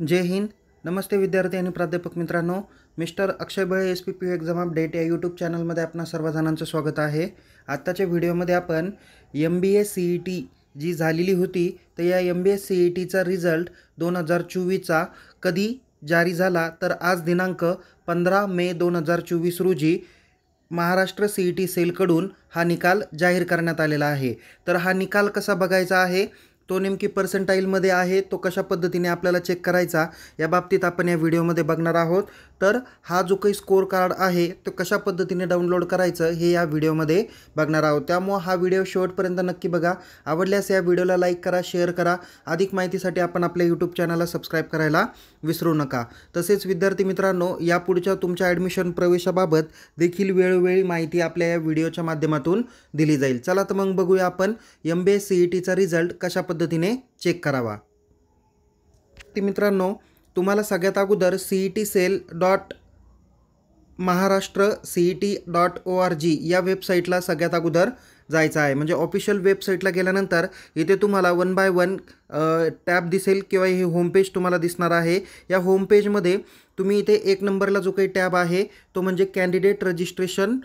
जय हिंद. नमस्ते विद्यार्थी आणि प्राध्यापक मित्रांनो. मिस्टर अक्षय बळे SPPU एक्झाम अपडेट या यूट्यूब चॅनलमध्ये आपणा सर्वजणांचं स्वागत आहे. आत्ताच्या व्हिडिओमध्ये आपण MBA CET जी झालेली होती तर या MBA CETचा रिझल्ट 2024चा कधी जारी झाला तर आज दिनांक 15 मे 2024 रोजी महाराष्ट्र CET सेलकडून हा निकाल जाहीर करण्यात आलेला आहे. तर हा निकाल कसा बघायचा आहे, तो नेमकी पर्सेंटाईलमध्ये आहे, तो कशा पद्धतीने आपल्याला चेक करायचा या बाबतीत आपण या व्हिडिओमध्ये बघणार आहोत. तर हा जो काही स्कोर कार्ड आहे तो कशा पद्धतीने डाउनलोड करायचं हे या व्हिडिओमध्ये बघणार आहोत. त्यामुळे हा व्हिडिओ शेवटपर्यंत नक्की बघा. आवडल्यास या व्हिडिओला लाईक करा, शेअर करा. अधिक माहितीसाठी आपण आपल्या यूट्यूब चॅनलला सबस्क्राईब करायला विसरू नका. तसेच विद्यार्थी मित्रांनो, यापुढच्या तुमच्या ॲडमिशन प्रवेशाबाबत देखील वेळोवेळी माहिती आपल्या या व्हिडिओच्या माध्यमातून दिली जाईल. चला तर मग बघूया आपण MBA CETचा रिझल्ट कशा पद्धतीने चेक करावा. मित्रांनो, तुम्हाला सगळ्यात अगोदर cet.maharashtra.cet.org या वेबसाईटला सगळ्यात अगोदर जायचं आहे. म्हणजे ऑफिशियल वेबसाईटला गेल्यानंतर इथे तुम्हाला 1 बाय 1 टॅब दिसेल किंवा हे होमपेज तुम्हाला दिसणार आहे. या होमपेजमध्ये तुम्ही इथे 1 नंबरला जो काही टॅब आहे तो म्हणजे कॅन्डिडेट रजिस्ट्रेशन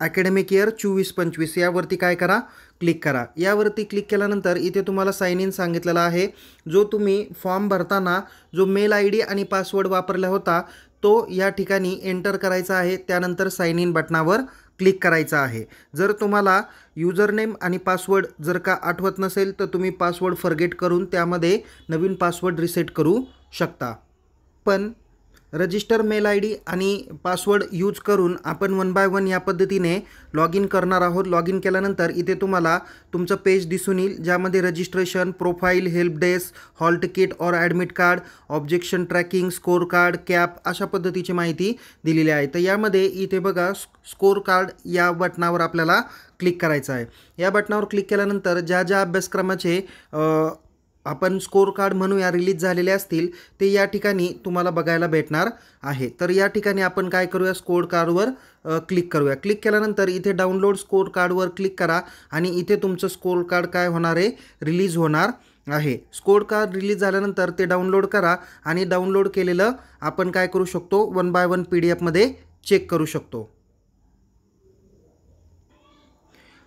अकॅडमिक इयर 24-25 यावरती काय करा, क्लिक करा. यावरती क्लिक केल्यानंतर इथे तुम्हाला साइन इन सांगितलेला आहे. जो तुम्ही फॉर्म भरताना जो मेल ID आणि पासवर्ड वापरला होता तो या ठिकाणी एंटर करायचा आहे. त्यानंतर साइन इन बटनावर क्लिक करायचा आहे. जर तुम्हाला युजरनेम आणि पासवर्ड जर का आठवत नसेल तर तुम्ही पासवर्ड फॉरगेट करून त्यामध्ये नवीन पासवर्ड रिसेट करू शकता. पण रजिस्टर मेल ID आणि पासवर्ड यूज करून आपण 1 बाय 1 या पद्धतीने लॉग इन करणार आहोत. लॉग इन केल्यानंतर इथे तुम्हाला तुमचं पेज दिसून येईल, ज्यामध्ये registration, profile, help desk, hall ticket और admit card, objection tracking, score card, CAP अशा पद्धतीची माहिती दिलेली आहे. तर यामध्ये इथे बघा स्कोर कार्ड या बटनावर आपल्याला क्लिक करायचं आहे. या बटनावर क्लिक केल्यानंतर ज्या ज्या अभ्यासक्रमाचे आपण स्कोर कार्ड म्हणूया रिलीज झालेले असतील ते या ठिकाणी तुम्हाला बघायला भेटणार आहे. तर या ठिकाणी आपण काय करूया, स्कोर कार्डवर क्लिक करूया. क्लिक केल्यानंतर इथे डाउनलोड स्कोर कार्डवर क्लिक करा आणि इथे तुमचं स्कोर कार्ड काय होणार आहे, रिलीज होणार आहे. स्कोर कार्ड रिलीज झाल्यानंतर ते डाउनलोड करा आणि डाउनलोड केलेलं आपण काय करू शकतो, 1 बाय 1 PDF मध्ये चेक करू शकतो.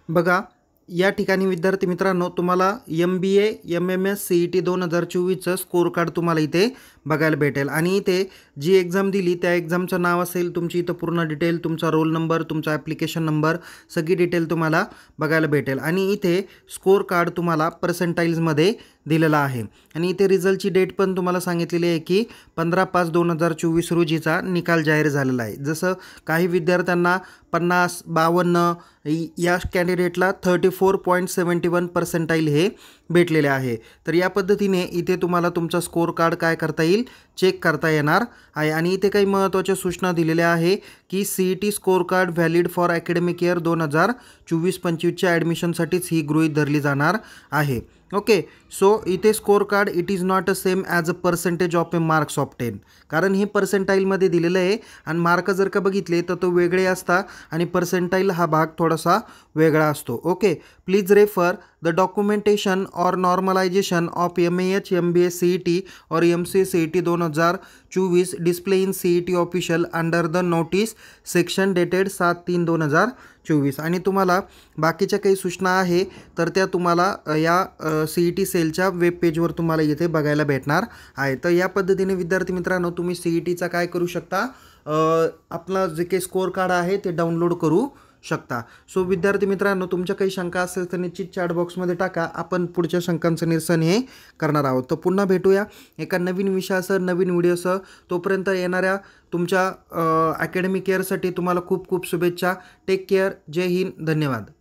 बघा या ठिकाणी विद्यार्थी मित्रांनो, तुम्हाला MBA MMS CET 2024चं स्कोर कार्ड तुम्हाला इथे बघायला भेटेल आणि इथे जी एक्झाम दिली त्या एक्झामचं नाव असेल, तुमची इथं पूर्ण डिटेल, तुमचा रोल नंबर, तुमचा ॲप्लिकेशन नंबर, सगळी डिटेल तुम्हाला बघायला भेटेल. आणि इथे स्कोर कार्ड तुम्हाला पर्सेंटाईल्समध्ये दिलेला आहे. आणि इथे रिझल्टची डेट पण तुम्हाला सांगितलेली आहे की 15/5/2024 रोजीचा निकाल जाहीर झालेला आहे. जसं काही विद्यार्थ्यांना 50, 52 या कॅन्डिडेटला 34.71 पर्सेंटाईल हे भेटलेले आहे. तर या पद्धतीने इथे तुम्हाला तुमचा स्कोर कार्ड काय करता येईल, चेक करता येणार आहे. आणि इथे काही महत्त्वाच्या सूचना दिलेल्या आहे की CET score card valid for academic year 2024-25च्या ॲडमिशनसाठीच ही गृहीत धरली जाणार आहे. ओके, सो इथे score card it is not a same as a percentage of a marks of 10, कारण हे पर्सेंटाईलमध्ये दिलेलं आहे आणि मार्क जर का बघितले तर तो वेगळे असतात आणि पर्सेंटाईल हा भाग थोडासा वेगळा असतो. Okay, please refer the documentation और normalisation of MAH MBA CET और MCA CET 2024 display in CET official under the notice section dated 7/3/2024. आणि तुम्हाला बाकीच्या काही सूचना आहे तर त्या तुम्हाला या CET सेलच्या वेब पेजवर तुम्हाला इथे बघायला भेटणार आहे. तर या पद्धतीने विद्यार्थी मित्रांनो तुम्ही CETचा काय करू शकता, आपला जे काही स्कोर कार्ड आहे ते डाउनलोड करू शकता. सो विद्यार्थी मित्रांनो, तुमच्या काही शंका असेल तर निश्चित चॅट बॉक्समध्ये टाका. आपण पुढच्या शंकांचं निरसन हे करणार आहोत. तर पुन्हा भेटूया एका नवीन विषयासह, नवीन व्हिडिओसह. तोपर्यंत येणाऱ्या तुमच्या अकॅडमिक इयरसाठी तुम्हाला खूप खूप शुभेच्छा. Take care. जय हिंद. धन्यवाद.